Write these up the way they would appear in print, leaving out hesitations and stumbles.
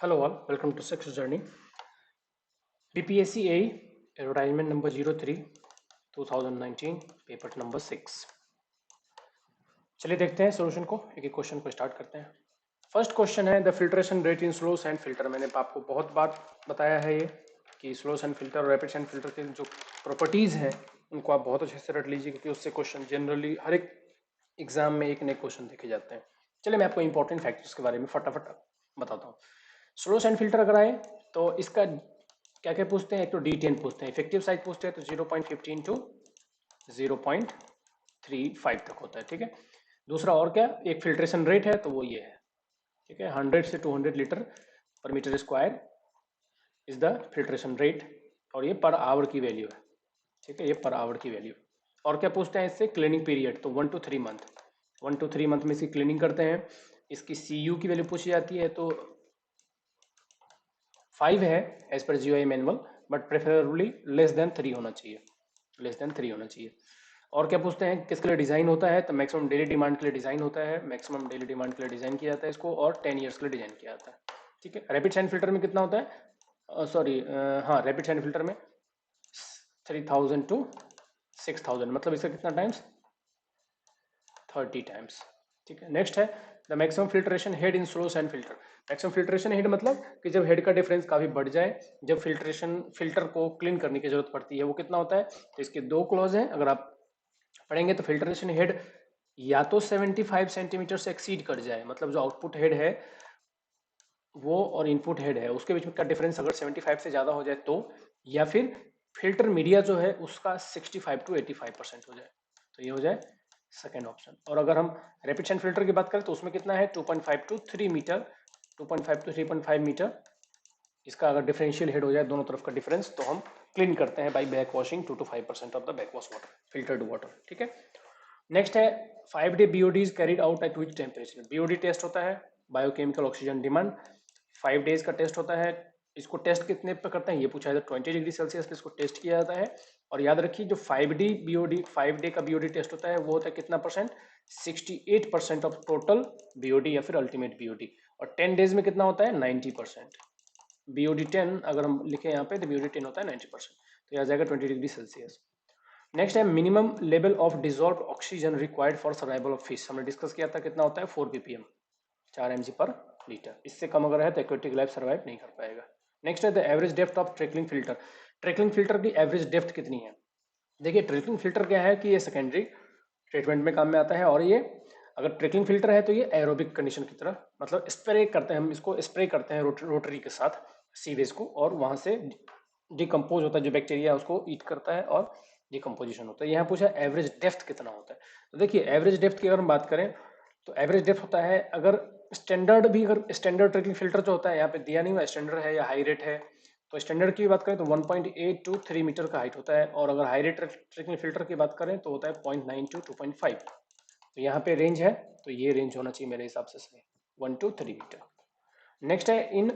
Hello all, welcome to Success Journey. BPSC A advertisement number 03 2019 paper number 6। चलिए देखते हैं solution को, एक एक क्वेश्चन को स्टार्ट करते हैं। फर्स्ट क्वेश्चन है the filtration rate in slow sand filter. मैंने आपको बहुत बार बताया है ये कि स्लो सैंड फिल्टर और रैपिड सैंड फिल्टर के जो प्रॉपर्टीज हैं उनको आप बहुत अच्छे से रट लीजिए, क्योंकि उससे क्वेश्चन जनरली हर एक एग्जाम में एक नए क्वेश्चन देखे जाते हैं। चलिए मैं आपको इंपॉर्टेंट फैक्टर्स के बारे में फटाफट बताता हूँ। स्लो सैंड फिल्टर अगर आए तो इसका क्या क्या पूछते हैं। एक तो D10 पूछते हैं, इफेक्टिव साइज पूछते हैं तो 0.15 टू 0.35 तक होता है, ठीक है। दूसरा और क्या, एक फिल्ट्रेशन रेट है तो वो ये है, ठीक है, 100 से 200 litre per metre square is the filtration rate, और ये पर आवर की वैल्यू है, ठीक है, ये पर आवर की वैल्यू। और क्या पूछते हैं इससे, क्लीनिंग पीरियड, तो 1 to 3 मंथ, 1 to 3 मंथ में इसकी क्लीनिंग करते हैं। इसकी CU की वैल्यू पूछी जाती है तो 5 है as per GOI manual, but preferably less than 3 होना चाहिए, लेस देन 3 होना चाहिए। और क्या पूछते हैं, किसके लिए डिजाइन होता है, तो मैक्सिमम डेली डिमांड के लिए डिजाइन होता है, मैक्सिमम डेली डिमांड के लिए डिजाइन किया जाता है इसको, और 10 ईयर्स के लिए डिजाइन किया जाता है, ठीक है। रैपिड सैंड फिल्टर में कितना होता है, सॉरी हाँ, रैपिड सैंड फिल्टर में 3000 टू 6000, मतलब इसका कितना टाइम्स, 30 टाइम्स, ठीक है। नेक्स्ट है the maximum filtration head in slow sand filter. Maximum filtration head मतलब कि जब हेड का डिफरेंस काफी बढ़ जाए, जब फिल्टर को क्लीन करने की जरूरत पड़ती है, वो कितना होता है। तो इसके दो क्लॉज हैं, अगर आप पढ़ेंगे तो फिल्ट्रेशन हेड या तो 75 सेंटीमीटर से एक्सीड कर जाए, मतलब जो आउटपुट हेड है वो और इनपुट हेड है उसके बीच में का डिफरेंस अगर 75 से ज़्यादा हो जाए तो, या फिर फिल्टर मीडिया जो है उसका 65 टू 85% हो जाए, तो ये हो जाए सेकेंड ऑप्शन। और अगर हम रैपिड सैंड फिल्टर की बात करें तो उसमें कितना है 2.5 टू 3 मीटर, 2.5 टू 3.5 मीटर, इसका अगर डिफरेंशियल हेड हो जाए दोनों तरफ का डिफरेंस, तो हम क्लीन करते हैं by back washing 2 to 5% of the back wash water, filtered water, ठीक है। नेक्स्ट है 5 day BOD is carried out at which temperature. BOD test होता है बायोकेमिकल ऑक्सीजन डिमांड, 5 डेज का टेस्ट होता है। इसको टेस्ट कितने पे करते हैं ये पूछा है, तो 20 डिग्री सेल्सियस पे इसको टेस्ट किया जाता है। और याद रखिए जो 5 डे का BOD टेस्ट होता है वो होता है कितना परसेंट, 68% ऑफ टोटल BOD या फिर अल्टीमेट BOD। और 10 डेज में कितना होता है, 90%। BOD 10 अगर हम लिखे यहाँ पे तो BOD 10 होता है 90%, तो यह आ जाएगा 20 डिग्री सेल्सियस। नेक्स्ट है minimum level of dissolve oxygen required for survival of fish. हमने डिस्कस किया था कितना होता है 4 ppm, 4 mg पर लीटर। इससे कम अगर है तो एक्वेटिक लाइफ सर्वाइव नहीं कर पाएगा। नेक्स्ट है the average depth of trickling filter. Trickling filter की एवरेज डेप्थ कितनी है। देखिए ट्रिकलिंग फिल्टर क्या है कि ये सेकेंडरी ट्रीटमेंट में काम में आता है, और ये अगर ट्रिकलिंग फिल्टर है तो ये एरोबिक कंडीशन की तरह, मतलब स्प्रे करते हैं, हम इसको स्प्रे करते हैं रोटरी के साथ सीवेज को, और वहां से डिकम्पोज होता है जो बैक्टीरिया उसको ईट करता है और डिकम्पोजिशन होता है। यहाँ पूछा एवरेज डेप्थ कितना होता है, तो देखिए एवरेज डेप्थ की अगर हम बात करें तो एवरेज डेप्थ होता है, अगर स्टैंडर्ड भी, अगर स्टैंडर्ड ट्रिकलिंग फिल्टर जो होता है यहाँ पे दिया नहीं हुआ स्टैंडर्ड है या हाई रेट है, तो स्टैंडर्ड की बात करें तो 1.8 टू 3 मीटर का हाइट होता है, और अगर हाई रेट ट्रिकलिंग फिल्टर की बात करें तो होता है 0.9 टू 2.5। तो यहाँ पे रेंज है, तो ये रेंज होना चाहिए मेरे हिसाब से सही, 1 to 3 मीटर। नेक्स्ट है in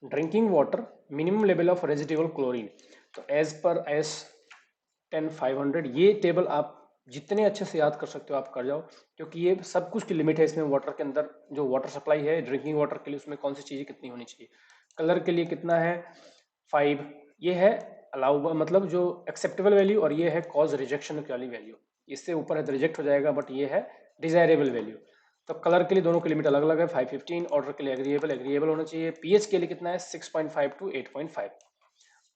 drinking water minimum level of residual chlorine, तो एज पर S10 500, ये टेबल आप जितने अच्छे से याद कर सकते हो आप कर जाओ, क्योंकि ये सब कुछ की लिमिट है इसमें। वाटर के अंदर जो वाटर सप्लाई है ड्रिंकिंग वाटर के लिए, उसमें कौन सी चीज़ें कितनी होनी चाहिए। कलर के लिए कितना है 5, ये है अलाउबल, मतलब जो एक्सेप्टेबल वैल्यू, और ये है कॉज रिजेक्शन वाली वैल्यू, इससे ऊपर है तो रिजेक्ट हो जाएगा, बट ये है डिजायरेबल वैल्यू। तो कलर के लिए दोनों की लिमिट अलग अलग है, 515। ऑर्डर के लिए एग्रीएबल एग्रीएबल होना चाहिए। पीएच के लिए कितना है 6.5 टू 8.5,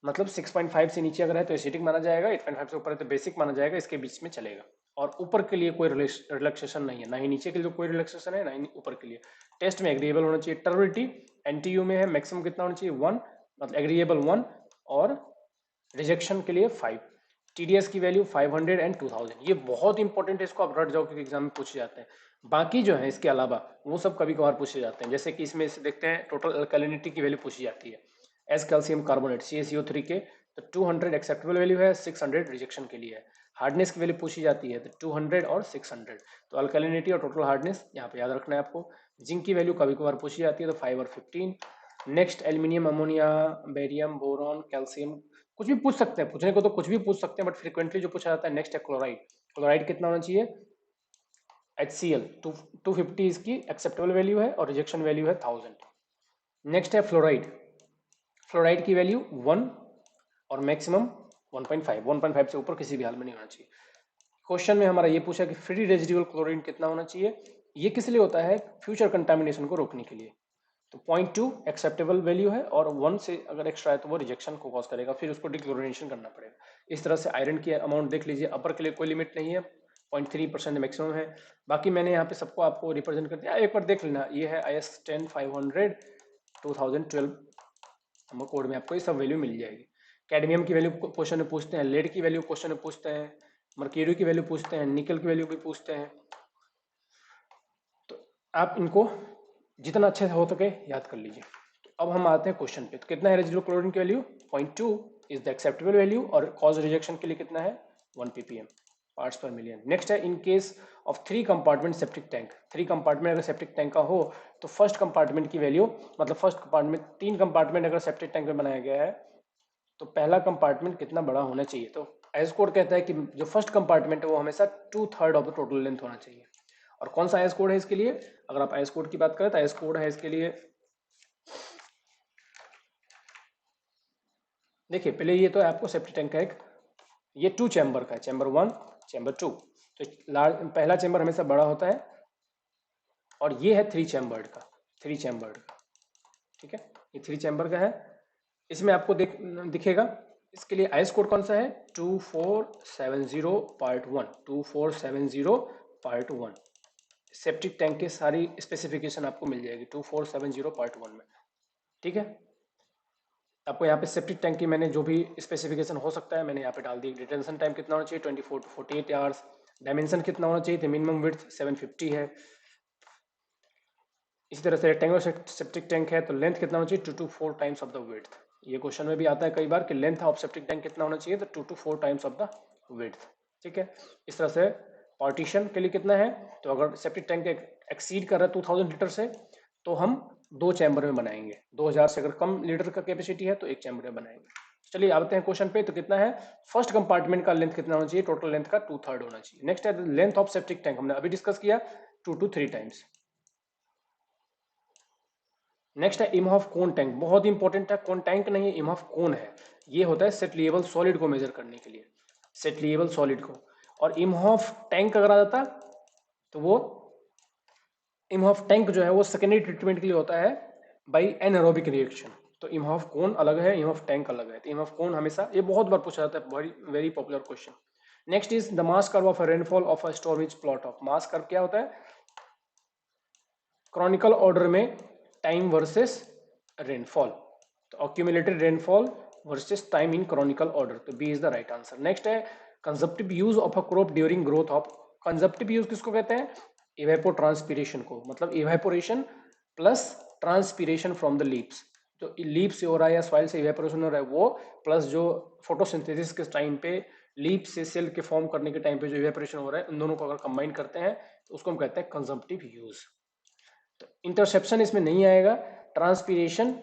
मतलब 6.5 से नीचे अगर है तो एसिडिक माना जाएगा, 8.5 से ऊपर है तो बेसिक माना जाएगा, इसके बीच में चलेगा। और ऊपर के लिए कोई रिलैक्सेशन नहीं है, ना ही नीचे के लिए कोई रिलैक्सेशन है, ना ही ऊपर के लिए। टेस्ट में एग्रीएबल होना चाहिए। टर्बिलिटी एनटीयू में है मैक्सिमम कितना होना चाहिए 1, मतलब एग्रीएबल 1, और रिजेक्शन के लिए 5। TDS की वैल्यू 500 एंड 2000, ये बहुत इंपॉर्टेंट है, इसको आप रट जाओ क्योंकि एग्जाम में पूछे जाते हैं। बाकी जो है इसके अलावा वो सब कभी कभार पूछे जाते हैं, जैसे कि इसमें से देखते हैं टोटल अल्कलिनिटी की वैल्यू पूछी जाती है एस कैल्शियम कार्बोनेट CaCO3 के, तो 200 एक्सेप्टेबल वैल्यू है, 600 रिजेक्शन के लिए है। हार्डनेस की वैल्यू पूछी जाती है तो 200 और 600, तो अल्कलिनिटी और टोटल हार्डनेस यहाँ पे याद रखना है आपको। जिंक की वैल्यू कभी कभार पूछी जाती है तो 5 और 15। Next aluminium, ammonia, barium, boron, calcium, कुछ भी पूछ सकते हैं, पूछने को तो कुछ भी पूछ सकते हैं, बट फ्रिक्वेंटली जो पूछा जाता है नेक्स्ट है क्लोराइड। क्लोराइड कितना होना चाहिए HCl 250 इसकी एक्सेप्टेबल वैल्यू है और रिजेक्शन वैल्यू है 1000। नेक्स्ट है फ्लोराइड। फ्लोराइड की वैल्यू 1 और मैक्सिमम 1.5। 1.5 से ऊपर किसी भी हाल में नहीं होना चाहिए। क्वेश्चन में हमारा ये पूछा कि फ्री रेजिडुअल क्लोरीन कितना होना चाहिए। ये किस लिए होता है? फ्यूचर कंटामिनेशन को रोकने के लिए। तो 0.2 एक्सेप्टेबल वैल्यू है और 1 से अगर एक्स्ट्रा है तो वो रिजेक्शन को कॉज करेगा, फिर उसको डिक्लोरिनेशन करना पड़ेगा। इस तरह से आयरन की अमाउंट देख लीजिए, अपर के लिए कोई लिमिट नहीं है, 0.3% मैक्सिमम है। बाकी मैंने यहाँ पे सबको आपको रिप्रेजेंट कर दिया, एक बार देख लेना। ये है IS 10500 2012 नंबर कोड में आपको ये सब वैल्यू मिल जाएगी। कैडमियम की वैल्यू क्वेश्चन में पूछते हैं, लेड की वैल्यू क्वेश्चन में पूछते हैं, मर्क्यूरी की वैल्यू पूछते हैं, निकल की वैल्यू भी पूछते हैं। तो आप इनको जितना अच्छे से हो सके याद कर लीजिए। तो अब हम आते हैं क्वेश्चन पे। तो कितना है रेजिडुअल क्लोरीन की value? 0.2 is the acceptable value और कॉज रिजेक्शन के लिए कितना है? 1 ppm पार्ट्स पर मिलियन। नेक्स्ट है in case of 3 compartment septic tank. 3 compartment अगर सेप्टिक टैंक का हो तो फर्स्ट कंपार्टमेंट की वैल्यू, मतलब फर्स्ट कंपार्टमेंट, 3 कंपार्टमेंट अगर सेप्टिक टैंक में बनाया गया है तो पहला कंपार्टमेंट कितना बड़ा होना चाहिए? तो एस कोड कहता है कि जो फर्स्ट कंपार्टमेंट है वो हमेशा 2/3 ऑफ द टोटल लेंथ होना चाहिए। और कौन सा एस कोड है इसके लिए? अगर आप एस कोड की बात करें तो एस कोड है इसके लिए, देखिए पहले ये तो आपको सेप्टिक टैंक का एक, ये 2 चैम्बर का है, चैम्बर 1 चैम्बर 2। तो पहला चैम्बर हमेशा बड़ा होता है और ये है 3 चैम्बर्ड का, 3 चैम्बर्ड का, ठीक है, ये 3 चैम्बर का है। इसमें आपको दिखेगा इसके लिए आईएस कोड कौन सा है? 2470 पार्ट 1, 2470 पार्ट 1। सेप्टिक टैंक की सारी स्पेसिफिकेशन आपको मिल जाएगी 2470 पार्ट 1 में, ठीक है। आपको यहाँ पे सेप्टिक टैंक की मैंने जो भी स्पेसिफिकेशन हो सकता है मैंने यहाँ पे डाल दी। डिटेंशन टाइम कितना होना चाहिए? 24 to 48 आवर्स। डायमेंशन कितना होना चाहिए? तो मिनिमम विड्थ 750 है। इसी तरह से रेक्टेंगुलर सेप्टिक टैंक है तो लेंथ कितना होना चाहिए? 2 to 4 times of the width. ये क्वेश्चन में भी आता है कई बार कि लेंथ ऑफ सेप्टिक टैंक कितना होना चाहिए? तो 2 to 4 times of the width, ठीक है। इस तरह से पार्टीशन के लिए कितना है? तो अगर सेप्टिक टैंक एक्सीड कर रहा है 2000 लीटर से तो हम 2 चैम्बर में बनाएंगे। 2000 से अगर कम लीटर का कैपेसिटी है तो 1 चैम्बर में बनाएंगे। चलिए आते हैं क्वेश्चन पे। तो कितना है? फर्स्ट कंपार्टमेंट का लेंथ कितना होना चाहिए? टोटल लेंथ का 2/3 होना चाहिए। नेक्स्ट है लेंथ ऑफ सेप्टिक टैंक, हमने अभी डिस्कस किया 2 to 3 टाइम्स। नेक्स्ट है इमहॉफ कोन टैंक, बहुत इंपॉर्टेंट है। कोन टैंक नहीं है, इमहॉफ कोन है। ये होता है सेटलिएबल सॉलिड को मेजर करने के लिए, सेटलिएबल सॉलिड को। और इमहॉफ टैंक अगर आ जाता तो वो इमहॉफ टैंक जो है वो सेकेंडरी ट्रीटमेंट के लिए होता है बाई एनारोबिक रिएक्शन। तो इमहॉफ कोन अलग है, इमहॉफ टैंक अलग है। तो इमहॉफ कोन हमेशा, ये बहुत बार पूछा जाता है, very very popular question. Next is the mass curve of a rainfall of a storm is plot of. Mass curve क्या होता है? क्रॉनिकल ऑर्डर में टाइम वर्सेस रेनफॉल, तो accumulated rainfall versus time in chronicle order. तो B is the right answer. Next है consumptive use of a crop during growth of. Consumptive use किसको कहते हैं? इवेपोट्रांसपिरेशन को, मतलब evaporation plus transpiration from the leaves. जो leave से हो रहा है या सॉइल से इवेपोरेशन हो रहा है वो, प्लस जो फोटोसिंथेसिस के टाइम पे लीव से सेल के फॉर्म करने के टाइम पे जो इवेपोरेशन हो रहा है, उन दोनों को अगर कंबाइन करते हैं तो उसको हम कहते हैं कंजप्टिव यूज। तो इंटरसेप्शन इसमें नहीं आएगा, ट्रांसपीरेशन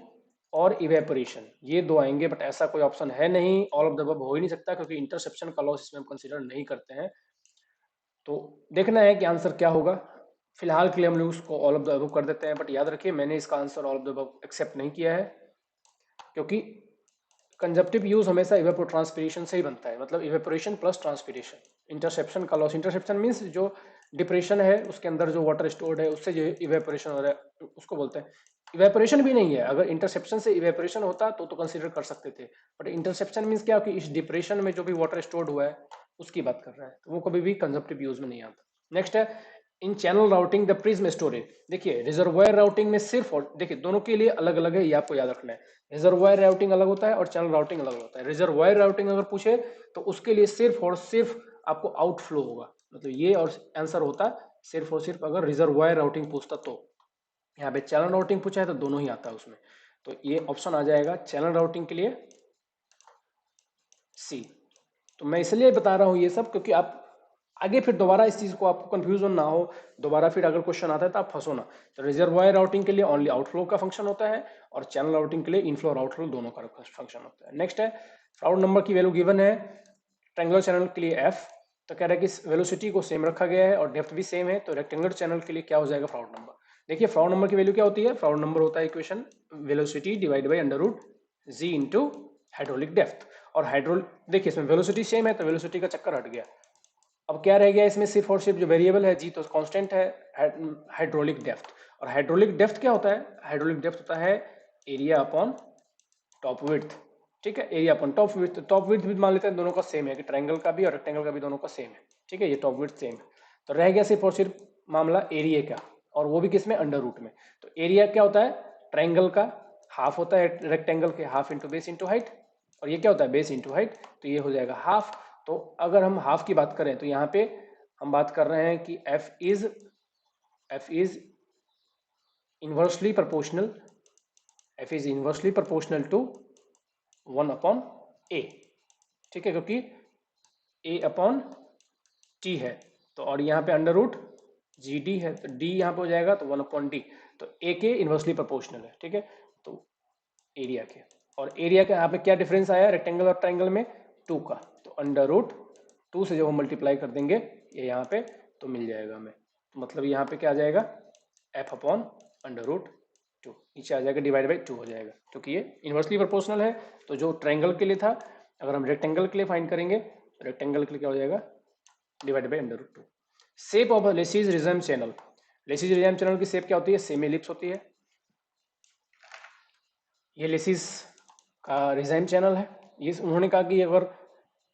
और इवेपोरेशन ये दो आएंगे, बट ऐसा कोई ऑप्शन है नहीं, ऑल ऑफ द अबव हो ही नहीं सकता क्योंकि इंटरसेप्शन का लॉस इसमें हम कंसीडर नहीं करते हैं। तो देखना है कि आंसर क्या होगा। फिलहाल के लिए हम लोग उसको ऑल ऑफ द अबव कर देते हैं, बट याद रखिए मैंने इसका answer all of the above except नहीं किया है क्योंकि कंजप्टिव यूज हमेशा इवेपोट्रांसपिरेशन से ही बनता है, मतलब इवेपोरेशन प्लस ट्रांसपिरेशन। इंटरसेप्शन का लॉस, इंटरसेप्शन मीन्स जो डिप्रेशन है उसके अंदर जो वाटर स्टोर्ड है उससे जो इवेपोरेशन हो रहा है उसको बोलते हैं। इवेपोरेशन भी नहीं है, अगर इंटरसेप्शन से इवेपोरेशन होता तो कंसीडर कर सकते थे, बट इंटरसेप्शन मीन्स क्या कि इस डिप्रेशन में जो भी वाटर स्टोर्ड हुआ है उसकी बात कर रहा है, तो वो कभी भी कंजप्टिव यूज में नहीं आता। नेक्स्ट है in channel routing the prism storage. देखिए रिजर्वायर राउटिंग में सिर्फ, और देखिए दोनों के लिए अलग अलग है, ये आपको याद रखना है। रिजर्वायर राउटिंग अलग होता है और चैनल राउटिंग अलग होता है। रिजर्वायर राउटिंग अगर पूछे तो उसके लिए सिर्फ और सिर्फ आपको आउटफ्लो होगा, मतलब ये और आंसर होता सिर्फ और सिर्फ अगर रिजर्वायर राउटिंग पूछता तो। यहाँ पे चैनल राउटिंग पूछा है तो दोनों ही आता है उसमें, तो ये ऑप्शन आ जाएगा चैनल राउटिंग के लिए सी। तो मैं इसलिए बता रहा हूँ ये सब क्योंकि आप आगे फिर दोबारा इस चीज को आपको कंफ्यूजन ना हो, दोबारा फिर अगर क्वेश्चन आता है तो आप फंसो ना। तो रिजर्वायर राउटिंग के लिए ओनली आउटफ्लो का फंक्शन होता है और चैनल राउटिंग के लिए इनफ्लो और आउटफ्लो दोनों का फंक्शन होता है। नेक्स्ट है राउट नंबर की वैल्यू गिवन है ट्रायंगुलर चैनल के लिए एफ। तो कह रहा है कि वेलोसिटी को सेम रखा गया है और डेप्थ भी सेम है, तो रेक्टेंगुलर चैनल के लिए क्या हो जाएगा फ्राउड नंबर। देखिए फ्राउड नंबर की वैल्यू क्या होती है, फ्राउड नंबर होता है equation velocity divide by under root g into hydraulic depth. और हाइड्रोल देखिए इसमें वेलोसिटी सेम है तो वेलोसिटी का चक्कर हट गया। अब क्या रह गया इसमें, सिर्फ और सिर्फ जो वेरिएबल है जी तो कांस्टेंट है, हाइड्रोलिक डेप्थ। और हाइड्रोलिक डेप्थ क्या होता है, हाइड्रोलिक डेप्थ होता है एरिया अपॉन टॉप विड्थ। ठीक है, area upon top width, top width भी मान लेते हैं दोनों का सेम है कि ट्रायंगल का भी और रेक्टेंगल का भी दोनों का सेम है। ठीक है, ये टॉप विड्थ सेम है। तो रह गया सिर्फ और सिर्फ मामला एरिया का, और वो भी किसमें, अंडर रूट में। तो एरिया क्या होता है, ट्रायंगल का हाफ होता है रेक्टेंगल के, half into base into height, और ये क्या होता है बेस इंटू हाइट, तो ये हो जाएगा हाफ। तो अगर हम हाफ की बात करें तो यहाँ पे हम बात कर रहे हैं कि F is inversely proportional, F is inversely proportional to 1 upon A. ठीक है, क्योंकि ए अपॉन टी है तो, और यहाँ पे अंडर रूट जी डी है तो डी यहाँ पे हो जाएगा तो 1 अपॉन डी, तो ए के इनवर्सली प्रोपोर्शनल है। ठीक है, तो एरिया के, और एरिया का यहाँ पे क्या डिफरेंस आया रेक्टेंगल और ट्रायंगल में, 2 का, तो अंडर रूट 2 से जब हम मल्टीप्लाई कर देंगे ये यहाँ पे तो मिल जाएगा हमें। तो मतलब यहाँ पे क्या आ जाएगा, एफ अपॉन अंडर रूट 2, नीचे आ जाएगा डिवाइड बाई 2 हो जाएगा, क्योंकि ये इनवर्सली प्रोपोर्शनल है। तो जो ट्रायंगल के लिए था, अगर हम रेक्टेंगल के लिए फाइंड करेंगे तो रेक्टेंगल के लिए क्या हो जाएगा, divide by under root 2। Shape of Lacey's regime channel, Lacey's regime channel की शेप क्या होती है, सेमी एलिप्स होती है। ये लेसिस का रिजाइम चैनल है। ये उन्होंने कहा कि अगर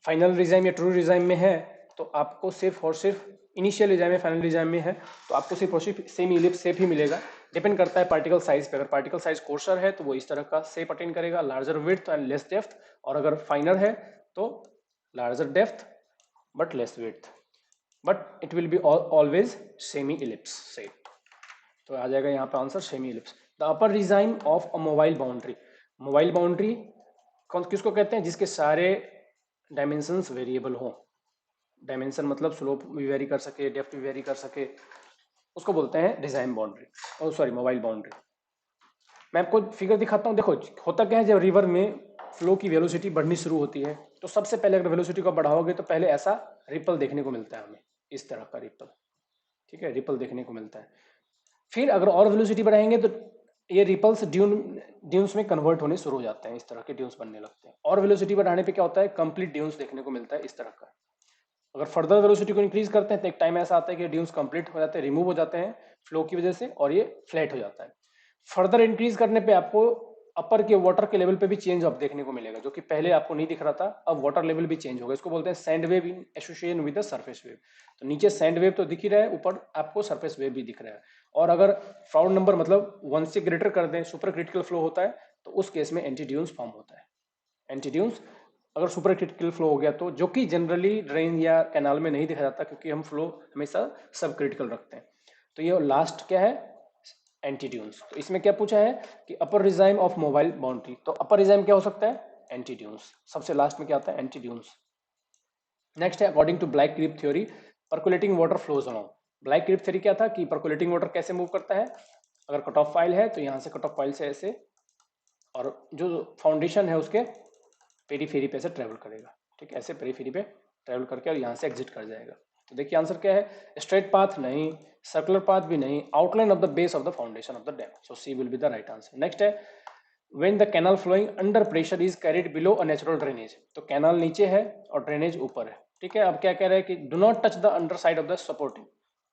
फाइनल रिजाइम या ट्रू रिजाइम में है तो आपको सिर्फ और सिर्फ इनिशियल रिजाइम में, फाइनल रिजाइम में है तो आपको सिर्फ और सिर्फ सेमी एलिप्स शेप ही मिलेगा। डिपेंड करता है पार्टिकल साइज पे, अगर पार्टिकल साइज कोर्सर है तो वो इस तरह का शेप अटेन करेगा, larger width and less depth, और अगर फाइनर है तो larger depth but less width, but it will be always semi ellipse shape. तो आ जाएगा यहाँ पे answer semi ellipse. The upper regime of a mobile boundary, mobile boundary कौन किसको कहते हैं, जिसके सारे डायमेंशंस वेरिएबल हो। डायमेंशन मतलब स्लोप भी वेरी कर सके, डेप्थ भी वेरी कर सके, उसको बोलते हैं डिजाइन बाउंड्री, और सॉरी मोबाइल बाउंड्री। मैं आपको फिगर दिखाता हूँ। देखो होता क्या है, जब रिवर में फ्लो की वेलोसिटी बढ़नी शुरू होती है तो सबसे पहले अगर वेलोसिटी को बढ़ाओगे तो पहले ऐसा रिपल देखने को मिलता है हमें, इस तरह का रिपल। ठीक है, रिपल देखने को मिलता है। फिर अगर और वेलोसिटी बढ़ाएंगे तो ये रिपल्स ड्यून्स में कन्वर्ट होने शुरू हो जाते हैं, इस तरह के ड्यून्स बनने लगते हैं। और वेलोसिटी बढ़ाने पे क्या होता है, कंप्लीट ड्यून्स देखने को मिलता है इस तरह का। अगर फर्दर वेलोसिटी को इंक्रीज करते हैं तो एक टाइम ऐसा आता है कि ड्यून्स कंप्लीट हो जाते हैं, रिमूव हो जाते हैं फ्लो की वजह से, और ये फ्लैट हो जाता है। फर्दर इंक्रीज करने पे आपको अपर के वाटर के लेवल पे भी चेंज अब देखने को मिलेगा, जो कि पहले आपको नहीं दिख रहा था, अब वाटर लेवल भी चेंज होगा। इसको बोलते हैं sand wave in association with the surface wave. तो नीचे सैंड वेव तो दिख ही रहा है, ऊपर आपको सरफेस वेव भी दिख रहा है। और अगर फ्राउड नंबर मतलब 1 से ग्रेटर कर दें, सुपर क्रिटिकल फ्लो होता है, तो उस केस में एंटीड्यून्स फॉर्म होता है। एंटीड्यून्स अगर सुपर क्रिटिकल फ्लो हो गया तो, जो कि जनरली ड्रेन या कैनाल में नहीं दिखा जाता क्योंकि हम फ्लो हमेशा सब क्रिटिकल रखते हैं। तो ये लास्ट क्या है, एंटीड्यून्स। तो इसमें क्या पूछा है कि अपर रिजाइम ऑफ मोबाइल बाउंड्री, तो अपर रिजाइम क्या हो सकता है, एंटीड्यून्स। सबसे लास्ट में क्या आता है, एंटीड्यून्स। नेक्स्ट है according to Bligh creep theory percolating water flows along. Bligh creep theory क्या था कि परकुलेटिंग वाटर कैसे मूव करता है, अगर कट ऑफ फाइल है तो यहाँ से कट ऑफ फाइल से ऐसे, और जो फाउंडेशन है उसके पेरीफेरी पे से ट्रेवल करेगा। ठीक है, ऐसे पेरीफेरी पे ट्रेवल करके और यहाँ से एग्जिट कर जाएगा। तो देखिए आंसर क्या है, स्ट्रेट पाथ नहीं, सर्कुलर पाथ भी नहीं, outline of the base of the foundation of the dam. So C will be the right answer. Next है when the canal flowing under pressure is carried below a natural drainage. तो canal नीचे है और drainage ऊपर है। ठीक है, अब क्या कह रहे हैं कि do not touch the under side of the supporting,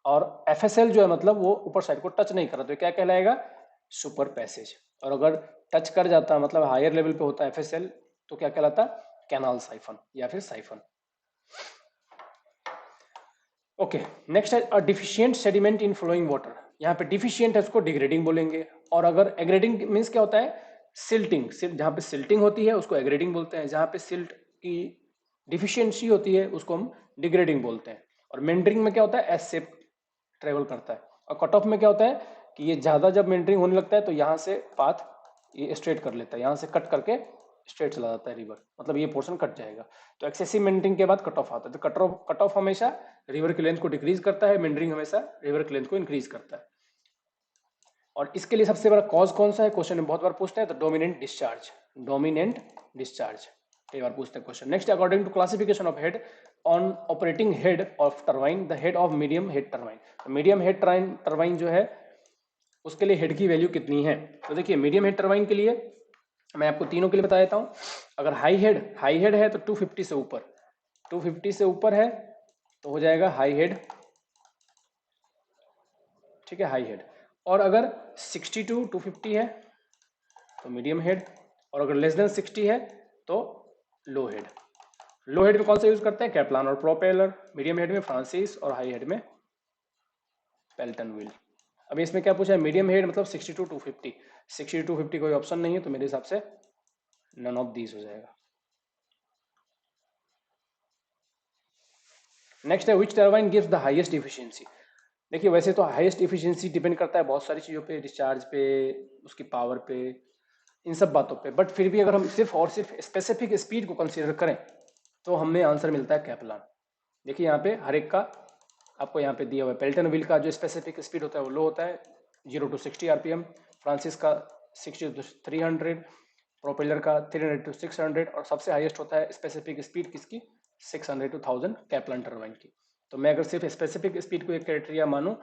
और एफएसएल जो है मतलब वो ऊपर साइड को टच नहीं कर रहा, तो क्या कहलाएगा, सुपर पैसेज। और अगर टच कर जाता मतलब हायर लेवल पे होता है एफएसएल, तो क्या कहलाता, कैनाल साइफन या फिर साइफन। ओके, नेक्स्ट है अ डिफिशिएंट सेडिमेंट इन फ्लोइंग वाटर। यहाँ पे डिफिशिएंट है उसको डिग्रेडिंग बोलेंगे, और अगर एग्रेडिंग मीन्स क्या होता है, सिल्टिंग, जहाँ पे सिल्टिंग होती है उसको एग्रेडिंग बोलते हैं, जहाँ पे सिल्ट की डिफिशियंसी होती है उसको हम डिग्रेडिंग बोलते हैं। और मेंडरिंग में क्या होता है, एस शेप ट्रेवल करता है। और कट ऑफ में क्या होता है कि ये ज्यादा जब मेंडरिंग होने लगता है तो यहाँ से पाथ ये स्ट्रेट कर लेता है, यहाँ से कट करके स्ट्रेट चला जाता है रिवर, मतलब ये पोर्शन कट जाएगा। तो एक्सेसिव मेंडरिंग के बाद कट ऑफ आता है। तो कट ऑफ हमेशा रिवर की लेंथ को डिक्रीज करता है, मेंडरिंग हमेशा रिवर की लेंथ को इंक्रीज करता है। और इसके लिए सबसे बड़ा कॉज कौन सा है, क्वेश्चन में बहुत बार पूछते हैं, तो डोमिनेंट डिस्चार्ज, डोमिनेंट डिस्चार्ज कई बार पूछते हैं question. Next according to classification of head on operating head of turbine, the head of medium head turbine. Medium head turbine जो है उसके लिए हेड की वैल्यू कितनी है। तो देखिए मीडियम हेड टरबाइन के लिए मैं आपको तीनों के लिए बता देता हूं। अगर हाई हेड है तो 250 से ऊपर, 250 से ऊपर है तो हो जाएगा हाई हेड, ठीक है, हाई हेड। और अगर 60 टू 250 है तो मीडियम हेड, और अगर लेस देन 60 है तो लो हेड। लो हेड में कौन सा यूज करते हैं, कैप्लान और प्रोपेलर। मीडियम हेड में फ्रांसिस और हाई हेड में पेल्टन व्हील। अभी इसमें क्या पूछा है, मीडियम हेड मतलब 60 टू 250, 60 टू 250 कोई ऑप्शन नहीं है तो मेरे हिसाब से नन ऑफ दीज हो जाएगा। नेक्स्ट है which turbine gives the highest efficiency. देखिए वैसे तो हाईएस्ट इफिशियंसी डिपेंड करता है बहुत सारी चीज़ों पे, डिस्चार्ज पे, उसकी पावर पे, इन सब बातों पे, बट फिर भी अगर हम सिर्फ और सिर्फ स्पेसिफिक स्पीड को कंसीडर करें तो हमें आंसर मिलता है कैप्लान। देखिए यहाँ पे हर एक का आपको यहाँ पे दिया हुआ है। पेल्टन व्हील का जो स्पेसिफिक स्पीड होता है वो लो होता है, 0 टू 60 आरपीएम। फ्रांसिस का 60 टू 300, प्रोपेलर का 300 टू 600, और सबसे हाईएस्ट होता है स्पेसिफिक स्पीड किसकी, 600 टू 1000 कैप्लान टरबाइन की। तो मैं अगर सिर्फ स्पेसिफिक स्पीड को एक क्राइटेरिया मानूं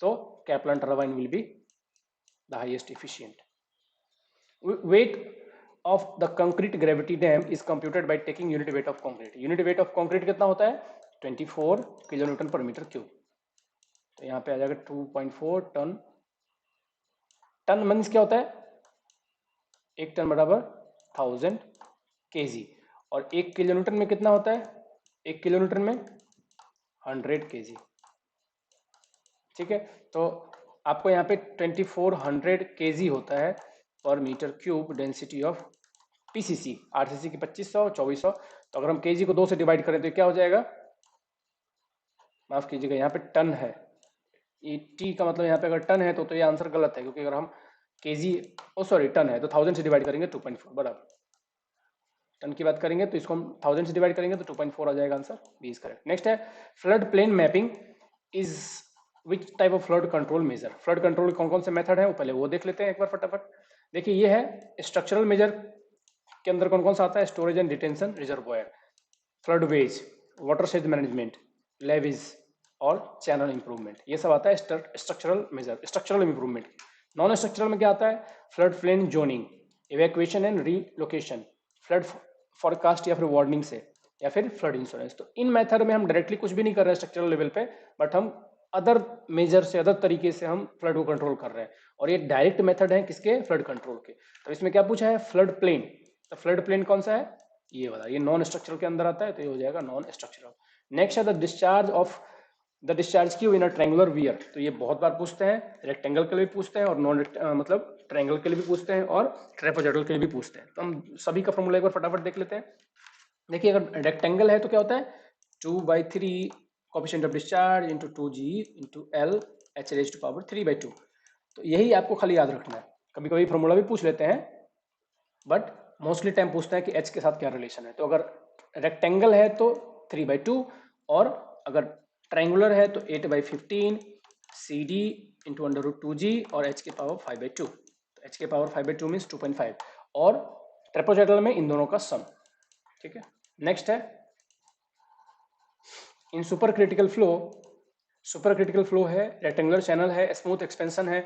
तो Kaplan turbine will be the highest efficient. Weight of the concrete gravity dam is computed by taking unit weight of concrete. Unit weight of concrete कितना होता है, 24 किलो न्यूटन पर मीटर क्यूब। तो यहाँ पे आ जाएगा 2.4 टन। टन मीन्स क्या होता है, एक टन बराबर 1000 केजी, और एक किलो न्यूटन में कितना होता है, एक किलो न्यूटन में 100 केजी। ठीक है, तो आपको यहाँ पे 2400 केजी होता है पर metre cube density of PCC. RCC की 2500, 2400। तो अगर हम केजी को 2 से डिवाइड करें तो क्या हो जाएगा, माफ कीजिएगा यहाँ पे टन है, टी का मतलब यहाँ पे अगर टन है तो ये आंसर गलत है, क्योंकि अगर हम केजी सॉरी टन है तो 1000 से डिवाइड करेंगे 2.4 बराबर। टन की बात करेंगे तो इसको हम 1000 से डिवाइड करेंगे तो 2.4 आ जाएगा, answer B is correct. Next है flood plain mapping is which type of flood control measure. Flood control कौन कौन से मेथड है वो पहले वो देख लेते हैं एक बार फटाफट। देखिए ये है स्ट्रक्चरल मेजर के अंदर कौन कौन सा आता है, storage and detention reservoir, flood ways, watershed management, levees और चैनल इंप्रूवमेंट, ये सब आता है structural measure, structural improvement. Non structural में क्या आता है, flood plain zoning, evacuation and relocation, flood forecast या फिर वार्निंग से, या फिर फ्लड इंश्योरेंस। तो इन मेथड में हम डायरेक्टली कुछ भी नहीं कर रहे हैं स्ट्रक्चरल लेवल पे, बट हम अदर मेजर से, अदर तरीके से हम फ्लड को कंट्रोल कर रहे हैं, और ये डायरेक्ट मेथड है किसके, फ्लड कंट्रोल के। तो इसमें क्या पूछा है, फ्लड प्लेन। तो फ्लड प्लेन कौन सा है, ये वाला, ये नॉन स्ट्रक्चरल के अंदर आता है तो ये हो जाएगा नॉन स्ट्रक्चरल। नेक्स्ट है the discharge Q in a triangular wear. तो ये बहुत बार पूछते हैं, रेक्टेंगल के लिए भी पूछते हैं, और नॉन मतलब ट्रायंगल के लिए भी पूछते हैं, और ट्रेपेजॉइडल के लिए भी पूछते हैं। तो हम सभी का फॉर्मूला एक बार फटाफट देख लेते हैं। देखिए अगर रेक्टेंगल है तो क्या होता है, 2/3 coefficient of discharge into 2g into L H raise to power 3/2। तो यही आपको खाली याद रखना है। कभी कभी फॉर्मूला भी पूछ लेते हैं, बट मोस्टली टाइम पूछते हैं कि एच के साथ क्या रिलेशन है। तो अगर रेक्टेंगल है तो 3/2, और अगर ट्रायंगुलर है तो 8/15 सी डी इंटू √2g और h की पावर 5/2। तो h की पावर 5/2 मीन्स 2.5, और ट्रेपेजॉइडल में इन दोनों का सम। ठीक है, नेक्स्ट है in super critical flow. Super critical flow है, रेक्टेंगुलर चैनल है, स्मूथ एक्सपेंशन है,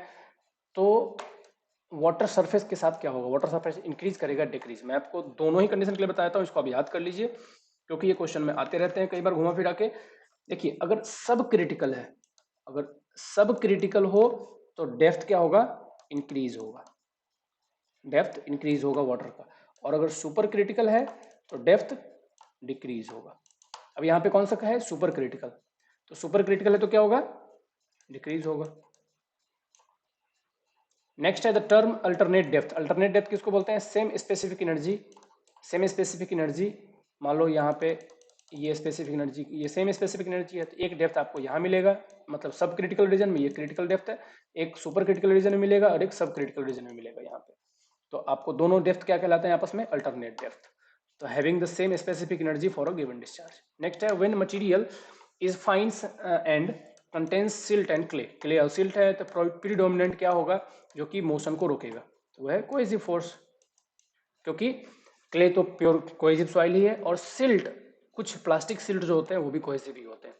तो वाटर सरफेस के साथ क्या होगा, वाटर सरफेस इंक्रीज करेगा डिक्रीज। मैं आपको दोनों ही कंडीशन के लिए बताया था, इसको आप याद कर लीजिए क्योंकि ये क्वेश्चन में आते रहते हैं कई बार घुमा फिरा के। देखिए अगर सब क्रिटिकल है, अगर सब क्रिटिकल हो तो डेप्थ क्या होगा, इंक्रीज होगा, डेप्थ इंक्रीज होगा वाटर का। और अगर सुपर क्रिटिकल है तो डेप्थ डिक्रीज होगा। अब यहाँ पे कौन सा है, सुपर क्रिटिकल, तो सुपर क्रिटिकल है तो क्या होगा, डिक्रीज होगा। नेक्स्ट है the term alternate depth. Alternate depth किसको बोलते हैं, same specific energy, same specific energy. मान लो यहाँ पे ये स्पेसिफिक एनर्जी, ये सेम स्पेसिफिक एनर्जी है, तो एक डेप्थ आपको यहाँ मिलेगा, मतलब सब क्रिटिकल रीजन में ये क्रिटिकल डेप्थ है, एक सुपर क्रिटिकल रीजन में मिलेगा और एक सब क्रिटिकल रीजन में मिलेगा यहाँ पे। तो आपको दोनों डेप्थ क्या कहलाते हैं आपस में, अल्टरनेट डेप्थ। तो having the same specific energy for a given discharge. Next है when material is fines and contains silt and clay. Clay और सिल्ट है तो प्रीडोमिनेंट क्या होगा, जो कि मोशन को रोकेगा, तो वह है कोहेसिव फोर्स, क्योंकि क्ले तो प्योर कोहेसिव सॉइल ही है, और सिल्ट कुछ प्लास्टिक सील्ड जो होते हैं वो भी कोहेसिव ही होते हैं।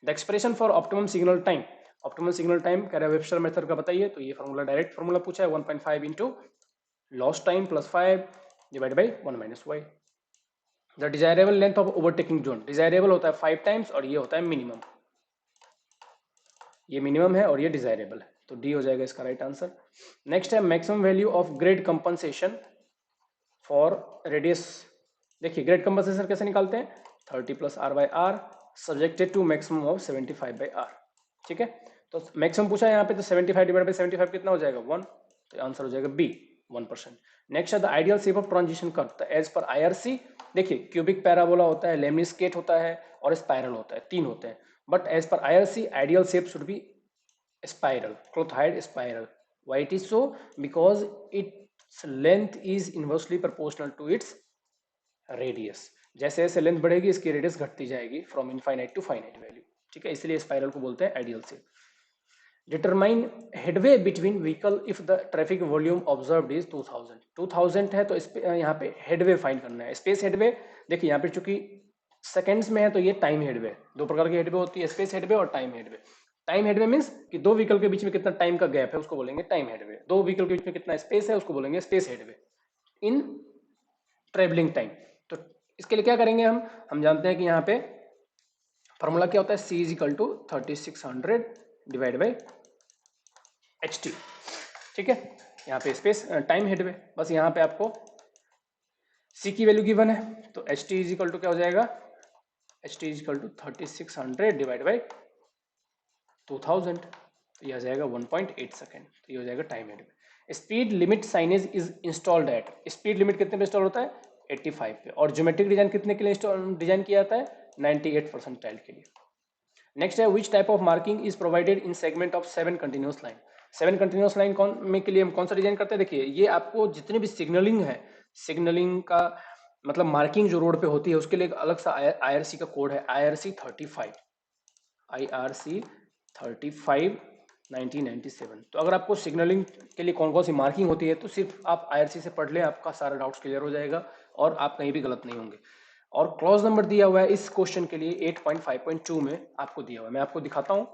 The expression for optimum signal time, optimum signal time कह रहा है वेबस्टर मेथड का बताइए, तो ये फार्मूला डायरेक्ट फार्मूला पूछा है 1.5 into lost time plus 5 divide by 1 minus Y. The desirable length of overtaking zone, desirable होता है 5 टाइम्स और ये होता है मिनिमम, ये मिनिमम है और ये डिजायरेबल है, तो डी हो जाएगा इसका राइट आंसर। नेक्स्ट है maximum value of grade compensation for radius. देखिए ग्रेड कंपनसेशन कैसे निकालते हैं, 30 plus R by R subjected to maximum of 75 by R. ठीक है, तो मैक्सिमम पूछा है यहाँ पे, तो 75 डिवाइड बाई 75 कितना हो जाएगा 1, तो आंसर हो जाएगा बी 1%। नेक्स्ट है the ideal shape of transition curve, तो एज पर आईआरसी देखिए क्यूबिक पैराबोला होता है, लेमिनिस्केट होता है और स्पाइरल होता है, तीन होते हैं, but as per IRC ideal shape should be spiral, clothiad spiral. Why it is so? Because its length is inversely proportional to its radius. जैसे जैसे लेंथ बढ़ेगी इसकी रेडियस घटती जाएगी from infinite to finite value. ठीक है, इसलिए spiral को बोलते हैं ideal shape. Determine headway between vehicle if the traffic volume observed is 2000 है, तो यहाँ पे हेडवे फाइंड करना है। स्पेस हेडवे देखिए यहाँ पे चूंकि सेकेंड्स में है तो ये टाइम हेडवे, दो प्रकार की हेडवे होती है, स्पेस हेडवे और time headway. Time headway means कि दो व्हीकल के बीच में कितना टाइम का गैप है उसको बोलेंगे टाइम हेडवे, दो व्हीकल के बीच में कितना स्पेस है उसको बोलेंगे स्पेस हेडवे इन ट्रेवलिंग टाइम। तो इसके लिए क्या करेंगे हम जानते हैं कि यहाँ पे फॉर्मूला क्या होता है, c is equal to 3600 divide by ht। ठीक है, यहाँ पे स्पेस टाइम हेडवे, बस यहाँ पे आपको c की वैल्यू गिवन है, तो ht इज इक्वल टू क्या हो जाएगा, ht is equal to 3600 divide by 2000, तो यह आ जाएगा 1.8 सेकेंड, तो ये हो जाएगा time headway. Speed limit signage is installed eight, speed limit कितने पे इंस्टॉल होता है 85 पे, और ज्योमेट्रिक डिजाइन कितने के लिए डिजाइन किया जाता है 98 परसेंटाइल के लिए। नेक्स्ट है विच type of marking is provided in segment of 7 continuous line. 7 continuous line कौन में के लिए हम कौन सा डिजाइन करते हैं, देखिए ये आपको जितने भी सिग्नलिंग है, सिग्नलिंग का मतलब मार्किंग जो रोड पे होती है उसके लिए एक अलग सा IRC का कोड है, IRC 35 1997। तो अगर आपको सिग्नलिंग के लिए कौन कौन सी मार्किंग होती है तो सिर्फ आप IRC से पढ़ लें, आपका सारा डाउट्स क्लियर हो जाएगा और आप कहीं भी गलत नहीं होंगे। और क्लॉज नंबर दिया हुआ है इस क्वेश्चन के लिए 8.5.2 में आपको दिया हुआ है, मैं आपको दिखाता हूँ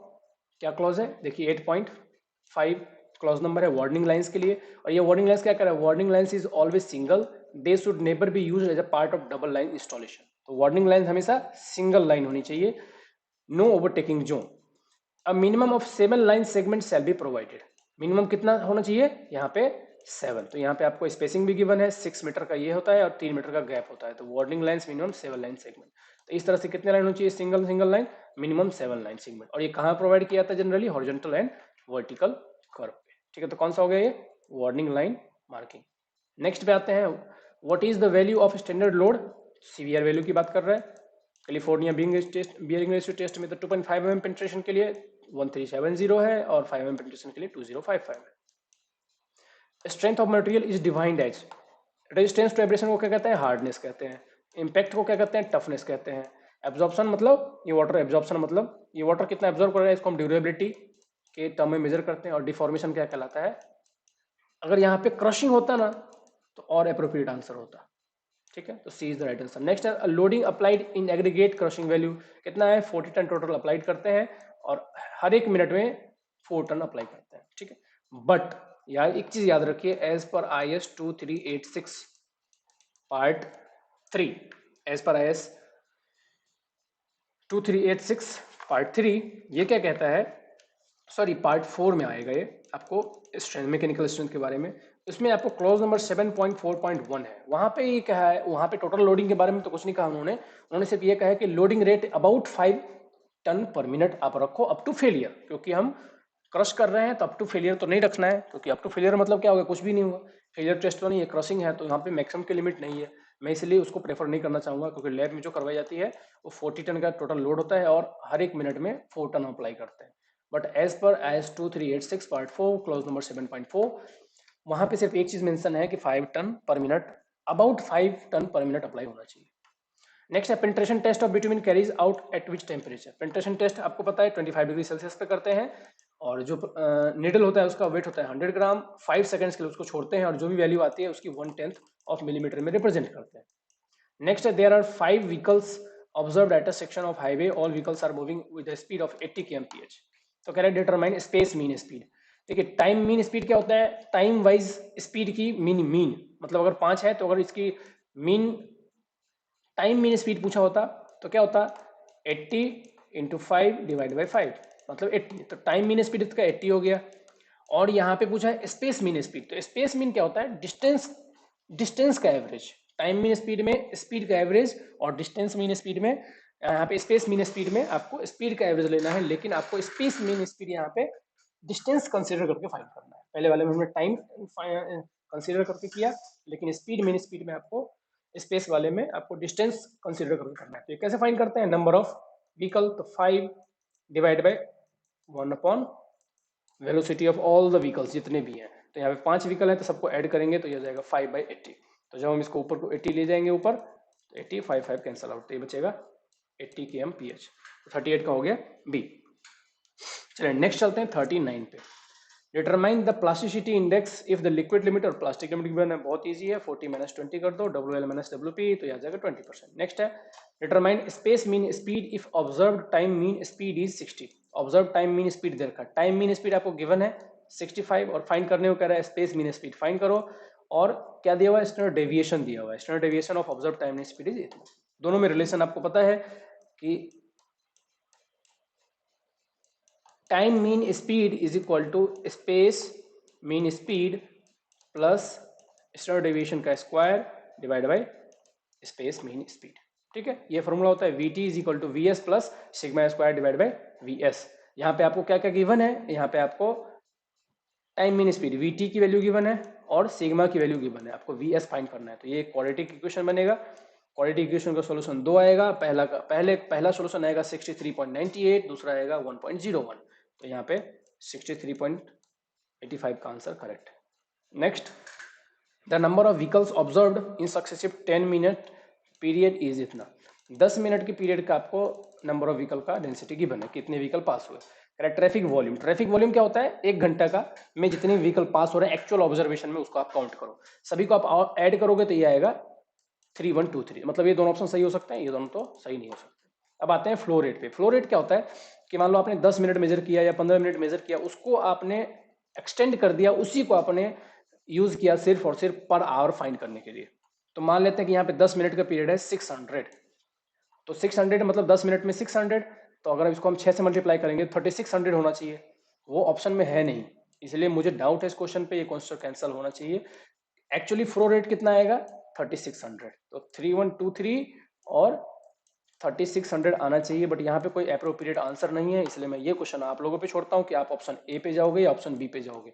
क्या क्लॉज है। देखिए 8.5 क्लॉज नंबर है वार्निंग लाइंस के लिए, और ये वार्निंग लाइंस क्या कर रहा है, warning lines is always single, they should never be used as a part of double line installation. तो वार्निंग लाइन हमेशा सिंगल लाइन होनी चाहिए, no overtaking zone. A minimum of 7 line segment shall be provided, minimum कितना होना चाहिए यहाँ पे 7, तो यहाँ पे आपको स्पेसिंग भी गिवन है, 6 मीटर का ये होता है और 3 मीटर का गैप होता है, तो warning lines minimum 7 line segment. तो इस तरह से कितने लाइन होनी चाहिए, single line minimum 7 line segment, और ये कहाँ प्रोवाइड किया जाता है generally, horizontal and vertical curve पे। ठीक है, तो कौन सा हो गया ये वार्निंग लाइन मार्किंग। नेक्स्ट पे आते हैं, what is the value of standard load, CVR value की बात कर रहे हैं। कैलिफोर्निया बियरिंग रेशियो टेस्ट में तो 2.5 mm पेनिट्रेशन के लिए 1370 है और 5 mm पेनिट्रेशन के लिए 2055 है। Strength of material is defined as, resistance to abrasion को क्या कहते हैं, हार्डनेस कहते हैं। इंपैक्ट को क्या कहते हैं, टफनेस कहते हैं। एब्जॉर्प्शन मतलब ये वाटर एब्जॉर्प्शन मतलब ये वाटर कितना एब्जॉर्ब कर रहा है, इसको हम ड्यूरेबिलिटी के टर्म में मेजर करते हैं। और डिफॉर्मेशन क्या कहलाता है, अगर यहाँ पे क्रशिंग होता ना तो और अप्रोप्रिएट आंसर होता। ठीक है, तो C is the right answer. Next है loading applied in aggregate crushing value कितना है, 40 टन टोटल अप्लाइड करते हैं और हर एक मिनट में 4 टन अप्लाई करते हैं। ठीक है, बट यार एक चीज याद रखिए, as per IS 2386 part 3, as per IS 2386 part 3 ये क्या कहता है, सॉरी पार्ट 4 में आएगा ये आपको स्ट्रेंथ, मैकेनिकल स्ट्रेंथ के बारे में। इसमें आपको क्लॉज नंबर 7.4.1 है, वहां पे ये कहा है, वहां पे टोटल लोडिंग के बारे में तो कुछ नहीं कहा उन्होंने सिर्फ ये कहा है कि loading rate about 5 ton per minute आप रखो अप टू फेलियर, क्योंकि हम क्रश कर रहे हैं तो अप टू फेलियर तो नहीं रखना है, क्योंकि अप टू फेलियर मतलब क्या होगा, कुछ भी नहीं हुआ, फेलियर टेस्ट तो नहीं है, क्रशिंग है, तो यहाँ पे मैक्सिमम की लिमिट नहीं है। मैं इसलिए उसको प्रेफर नहीं करना चाहूंगा, क्योंकि लैब में जो करवाई जाती है वो 40 टन का टोटल लोड होता है और हर एक मिनट में 4 टन अप्लाई करते हैं। But as per IS 2386 part 4 clause number 7.4 वहां पे सिर्फ एक चीज मेंशन है कि 5 ton per minute, about 5 ton per minute apply होना चाहिए। नेक्स्ट है penetration test of bitumen carries out at which temperature. Penetration test आपको पता है 25 डिग्री सेल्सियस पे करते हैं, और जो निडल होता है उसका वेट होता है 100 ग्राम, 5 सेकंड्स के लिए उसको छोड़ते हैं और जो भी वैल्यू आती है उसकी 1/10 ऑफ मिलीमीटर में रिप्रेजेंट करते हैं। नेक्स्ट है there are 5 vehicles observed at a section of highway all vehicles are moving with the speed of 80 kmph। तो कह रहे हैं डिटरमाइन स्पेस मीन स्पीड। देखिए टाइम मीन स्पीड क्या होता है, टाइम वाइज स्पीड की मीन मतलब अगर 5 है तो अगर इसकी मीन टाइम मीन स्पीड पूछा होता तो क्या होता 80 इंटू 5 डिवाइड बाई 5 मतलब 80। तो टाइम मीन स्पीड इसका 80 हो गया। और यहाँ पे पूछा है स्पेस मीन स्पीड, तो स्पेस मीन क्या होता है डिस्टेंस, डिस्टेंस का एवरेज। टाइम मीन स्पीड में स्पीड का एवरेज और डिस्टेंस मीन स्पीड में, यहाँ पे स्पेस मीन स्पीड में आपको स्पीड का एवरेज लेना है, लेकिन आपको स्पेस मीन स्पीड यहाँ पे डिस्टेंस कंसीडर करके फाइंड करना है। पहले वाले में हमने टाइम कंसीडर करके किया, लेकिन स्पीड मीन स्पीड में आपको स्पेस वाले में आपको डिस्टेंस कंसीडर करके करना है। तो ये कैसे फाइंड करते हैं, नंबर ऑफ व्हीकल, तो 5 divide by 1 upon velocity of all the vehicles जितने भी हैं। तो यहाँ पे 5 व्हीकल हैं तो सबको ऐड करेंगे तो ये हो जाएगा 5/80। तो जब हम इसको ऊपर को 80 ले जाएंगे ऊपर तो 80 5 कैंसिल आउट, तो ये बचेगा 80 kmph। तो 38 का हो गया बी। चलिए नेक्स्ट चलते हैं 39 पे। Determine the plasticity index if the liquid limit, और प्लास्टिक लिमिट गिवन है बहुत इजी है, 40 - 20 कर दो, WL - WP तो आ जाएगा 20%। नेक्स्ट है determine space mean speed if observed time mean speed is 60। Observe time mean speed दे रखा है, टाइम मीन स्पीड आपको गिवन है 65 और फाइंड करने को कह रहा है स्पेस मीन स्पीड फाइंड करो। और क्या दिया हुआ है, स्टैंडर्ड डेविएशन दिया हुआ है, standard deviation of observe time mean speed is इतना। दोनों में रिलेशन आपको पता है कि time mean speed is equal to space mean speed plus standard deviation का square divide by space mean speed. ठीक है, ये फॉर्मूला होता है VT is equal to VS plus sigma square divide by VS। यहाँ पे आपको क्या क्या गिवन है, यहाँ पे आपको टाइम मीन स्पीड VT की वैल्यू गिवन है और सिग्मा की वैल्यू गिवन है, आपको VS फाइंड करना है। तो ये क्वाड्रेटिक इक्वेशन बनेगा, क्वाड्रेटिक इक्वेशन का सॉल्यूशन 2 आएगा, पहला सॉल्यूशन आएगा 63.98, दूसरा आएगा 1.01। तो यहाँ पे 63.85 का आंसर करेक्ट है। Next, the number of vehicles observed in successive 10 minute period is इतना। 10 मिनट के पीरियड का आपको नंबर ऑफ व्हीकल का डेंसिटी गिवन है, कितने व्हीकल पास हुए। ट्रैफिक वॉल्यूम, ट्रैफिक वॉल्यूम क्या होता है, एक घंटा का में जितने व्हीकल पास हो रहे हैं एक्चुअल ऑब्जर्वेशन में उसको आप काउंट करो, सभी को आप ऐड करोगे तो ये आएगा 3123। मतलब ये दोनों ऑप्शन सही हो सकते हैं, ये दोनों तो सही नहीं हो सकते। अब आते हैं फ्लो रेट पे। फ्लो रेट क्या होता है कि मान लो आपने 10 मिनट मेजर किया या 15 मिनट मेजर किया, उसको आपने एक्सटेंड कर दिया, उसी को आपने यूज किया सिर्फ और सिर्फ पर आवर फाइंड करने के लिए। तो मान लेते हैं कि यहाँ पे 10 मिनट का पीरियड है 600, तो 600 मतलब 10 मिनट में 600, तो अगर इसको हम 6 से मल्टीप्लाई करेंगे 3600 होना चाहिए, वो ऑप्शन में है नहीं, इसलिए मुझे डाउट है इस क्वेश्चन पे, ये क्वेश्चन कैंसिल होना चाहिए। एक्चुअली फ्लो रेट कितना आएगा 3600, तो 3123 और 3600 आना चाहिए, बट यहाँ पे कोई अप्रोप्रिएट आंसर नहीं है, इसलिए मैं ये क्वेश्चन आप लोगों पे छोड़ता हूँ कि आप ऑप्शन ए पे जाओगे या ऑप्शन बी पे जाओगे।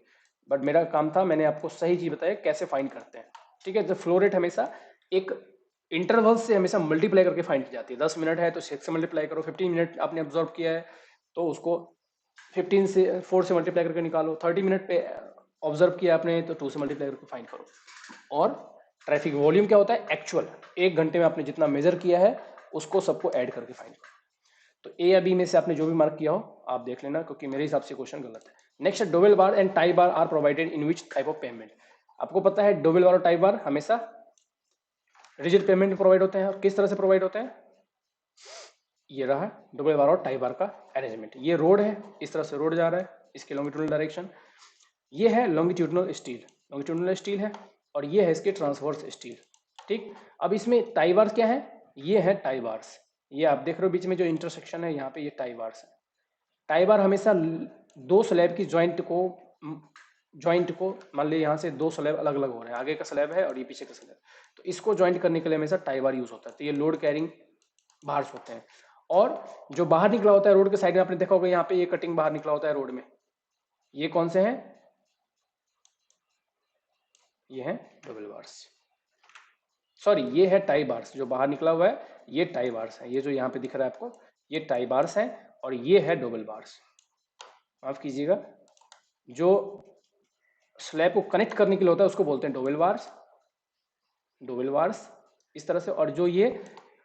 बट मेरा काम था, मैंने आपको सही चीज बताया कैसे फाइंड करते हैं। ठीक है, तो फ्लो रेट हमेशा एक इंटरवल से हमेशा मल्टीप्लाई करके फाइंड की जाती है। 10 मिनट है तो 6 से मल्टीप्लाई करो, 15 मिनट आपने ऑब्जर्व किया है तो उसको 15 से 4 से मल्टीप्लाई करके निकालो, 30 मिनट पे ऑब्जर्व किया आपने तो 2 से मल्टीप्लाई करके फाइंड करो। और ट्रैफिक वॉल्यूम क्या होता है, एक्चुअल एक घंटे में आपने जितना मेजर किया है उसको सबको ऐड करके फाइंड करो। तो ए या बी में से आपने जो भी मार्क किया हो आप देख लेना, क्योंकि मेरे हिसाब से क्वेश्चन गलत है। Next, dowel bar and tie bar are provided in which type of pavement. आपको पता है डोवेल बार और टाई बार हमेशा रिजिड पेमेंट में प्रोवाइड होते हैं, और किस तरह से प्रोवाइड होते हैं, ये रहा डोवेल बार और टाई बार का अरेंजमेंट। ये रोड है, इस तरह से रोड जा रहा है, इसके लॉन्गिट्यूडनल डायरेक्शन, ये है लॉन्गिट्यूडनल स्टील, लॉन्गिट्यूडनल स्टील है, और ये है इसके ट्रांसवर्स स्टील। ठीक, अब इसमें टाई बार्स क्या है, ये है टाई बार्स, ये आप देख रहे हो बीच में जो इंटरसेक्शन है यहाँ पे, ये टाई बार्स है। टाई बार हमेशा दो स्लैब की जॉइंट को मान लीजिए यहाँ से दो स्लैब अलग अलग हो रहे हैं, आगे का स्लैब है और ये पीछे का स्लैब, तो इसको ज्वाइंट करने के लिए हमेशा टाई बार यूज होता है। तो ये लोड कैरिंग बार्स होते हैं। और जो बाहर निकला होता है रोड के साइड में, आपने देखा होगा यहाँ पे ये कटिंग बाहर निकला होता है रोड में, ये कौन से हैं, ये हैं डबल बार्स, सॉरी ये है टाई बार्स, जो बाहर निकला हुआ है ये टाई बार्स है, ये जो यहाँ पे दिख रहा है आपको ये टाई बार्स है, और ये है डबल बार्स, माफ कीजिएगा, जो स्लैब को कनेक्ट करने के लिए होता है उसको बोलते हैं डोवेल बार्स, डोवेल बार्स इस तरह से। और जो ये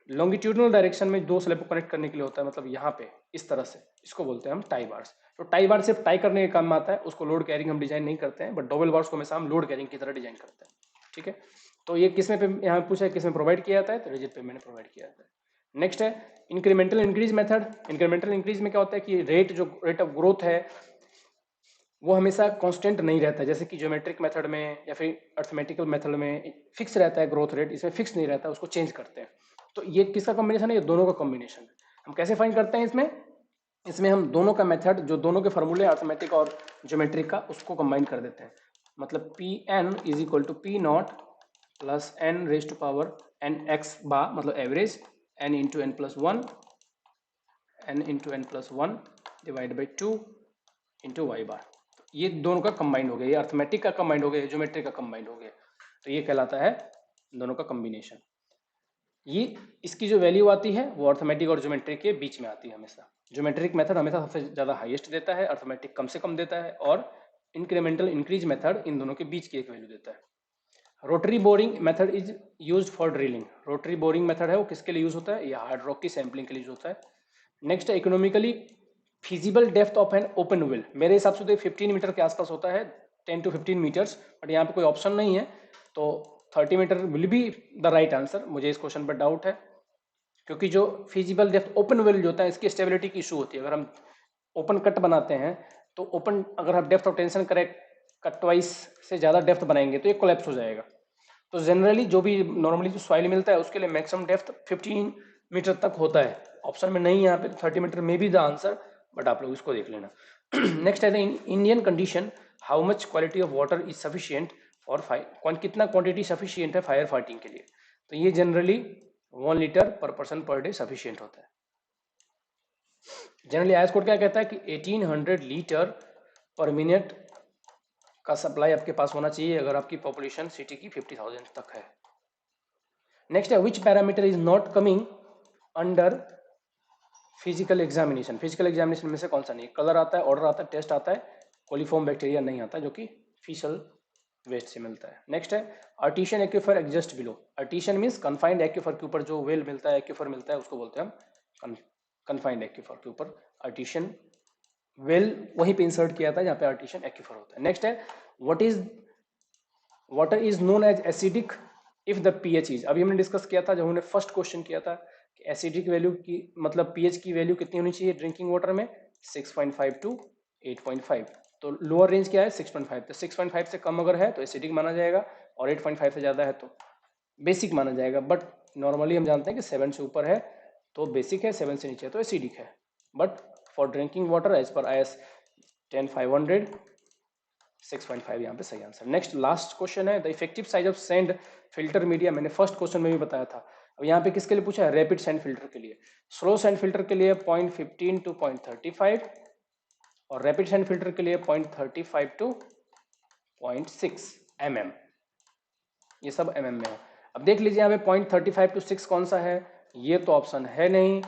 लॉन्गिट्यूडनल डायरेक्शन में दो स्लैब को कनेक्ट करने के लिए होता है, मतलब यहाँ पे इस तरह से, इसको बोलते हैं हम टाई बार्स। तो टाई बार सिर्फ टाई करने के काम में आता है, उसको लोड कैरिंग हम डिजाइन नहीं करते हैं, बट डोवेल बार्स को हमेशा हम लोड कैरिंग की तरह डिजाइन करते हैं। ठीक है, तो ये किसमें यहाँ पूछा है किसमें प्रोवाइड किया जाता है, तो रिजिड पेमेंट में प्रोवाइड किया जाता है। नेक्स्ट है incremental increase method. Incremental increase में क्या होता है कि रेट ऑफ ग्रोथ है वो हमेशा कांस्टेंट नहीं रहता है, जैसे कि ज्योमेट्रिक मेथड में या फिर अर्थमेटिकल मेथड में फिक्स रहता है ग्रोथ रेट, इसमें फिक्स नहीं रहता, उसको चेंज करते हैं। तो ये किसका कॉम्बिनेशन है? ये दोनों का कॉम्बिनेशन है। हम कैसे फाइंड करते हैं इसमें? इसमें हम दोनों का मेथड, जो दोनों के फॉर्मूले अर्थमेटिक और ज्योमेट्रिक का, उसको कंबाइन कर देते हैं। मतलब P N is equal to P not plus N raise to power N X bar, मतलब average N into N plus one, N into N plus one divide by two into Y bar. ये दोनों का combined हो गया, ये arithmetic का combined हो गया, ज्योमेट्रिक का कंबाइंड हो गया। तो ये कहलाता है दोनों का कॉम्बिनेशन। ये इसकी जो वैल्यू आती है वो अर्थमेटिक और ज्योमेट्रिक के बीच में आती है हमेशा। ज्योमेट्रिक मेथड हमेशा सबसे ज़्यादा हाईएस्ट देता है, अर्थमेटिक कम से कम देता है, और इंक्रीमेंटल इंक्रीज मेथड इन दोनों के बीच की एक वैल्यू देता है। Rotary boring method is use for drilling. Rotary boring method है वो किसके लिए यूज होता है? ये हार्ड रॉक की सैंपलिंग के लिए यूज होता है। नेक्स्ट है economically feasible depth of an open well. मेरे हिसाब से तो 15 मीटर के आसपास होता है, 10 to 15 मीटर्स, बट यहाँ पे कोई ऑप्शन नहीं है, तो 30 metre will be the right answer. मुझे इस क्वेश्चन पर डाउट है, क्योंकि जो फिजिबल डेप्थ ओपन वेल जो होता है इसकी स्टेबिलिटी की इशू होती है। अगर हम ओपन कट बनाते हैं तो ओपन, अगर आप डेप्थ ऑफ टेंशन करें कट वाइज से ज़्यादा डेप्थ बनाएंगे तो ये कोलैप्स हो जाएगा। तो जनरली जो भी नॉर्मली जो सॉइल मिलता है उसके लिए मैक्सिमम डेप्थ 15 मीटर तक होता है। ऑप्शन में नहीं, यहाँ पे 30 मीटर में भी द आंसर, बट आप लोग इसको देख लेना। नेक्स्ट है in Indian condition how much quality of water is sufficient for fire, कितना क्वांटिटी सफिशियंट है फायर फाइटिंग के लिए? तो ये जनरली 1 लीटर पर पर्सन पर डे सफिशियंट होता है। जनरली आईएस कोड क्या कहता है कि 1800 लीटर पर मिनट का सप्लाई आपके पास होना चाहिए अगर आपकी पॉपुलेशन सिटी की 50,000 तक है। नेक्स्ट है which parameter is not coming under physical examination. Physical examination में से कौन सा नहीं? कलर आता है, ऑर्डर आता है, टेस्ट आता है, कोलिफॉर्म बैक्टीरिया नहीं आता, जो कि फिशल वेस्ट से मिलता है। नेक्स्ट है artisan aquifer exhaust below. Artisan means confined aquifer के ऊपर जो वेल मिलता है, एक्यूफर मिलता है, उसको बोलते हैं हम कन्फाइंड एक्यूफर के ऊपर आर्टिशियन वेल वहीं पे इंसर्ट किया था जहाँ पे आर्टिशियन एक्यूफर होता है। नेक्स्ट है what is water is known as acidic if the pH is. अभी हमने डिस्कस किया था जब हमने फर्स्ट क्वेश्चन किया था कि एसिडिक वैल्यू की मतलब पीएच की वैल्यू कितनी होनी चाहिए ड्रिंकिंग वाटर में? 6.5 टू 8.5। तो लोअर रेंज क्या है? 6.5। तो 6.5 से कम अगर है तो एसिडिक माना जाएगा, और 8.5 से ज़्यादा है तो बेसिक माना जाएगा। बट नॉर्मली हम जानते हैं कि 7 से ऊपर है तो बेसिक है, 7 से नीचे है तो एसिडिक है। But for drinking water as per IS 10500 6.5 यहाँ पे सही आंसर। नेक्स्ट लास्ट क्वेश्चन है the effective size of sand filter media. मैंने फर्स्ट क्वेश्चन में भी बताया था। अब यहाँ पे किसके लिए पूछा है? रैपिड सैंड फिल्टर के लिए। स्लो सैंड फिल्टर के लिए 0.15 टू 0.35, और रैपिड सैंड फिल्टर के लिए 0.35 टू 0.6 mm। ये सब mm में है। अब देख लीजिए यहाँ पे 0.35 टू 6 कौन सा है? ये तो ऑप्शन है नहीं,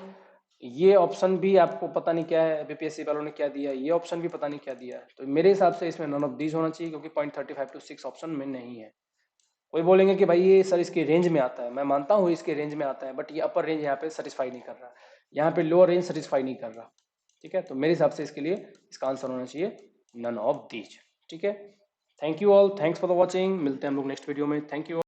ये ऑप्शन भी आपको पता नहीं क्या है, बीपीएससी वालों ने क्या दिया, ये ऑप्शन भी पता नहीं क्या दिया है। तो मेरे हिसाब से इसमें नॉन ऑफ दीज होना चाहिए, क्योंकि 0.35 टू 6 ऑप्शन में नहीं है। कोई बोलेंगे कि भाई ये सर इसके रेंज में आता है, मैं मानता हूँ इसके रेंज में आता है, बट ये अपर रेंज यहाँ पे सेटिस्फाई नहीं कर रहा, यहाँ पे लोअर रेंज सेटिस्फाई नहीं कर रहा। ठीक है, तो मेरे हिसाब से इसके लिए इसका आंसर होना चाहिए नन ऑफ दीज। ठीक है, thank you all, thanks for the watching. मिलते हैं हम लोग नेक्स्ट वीडियो में। Thank you.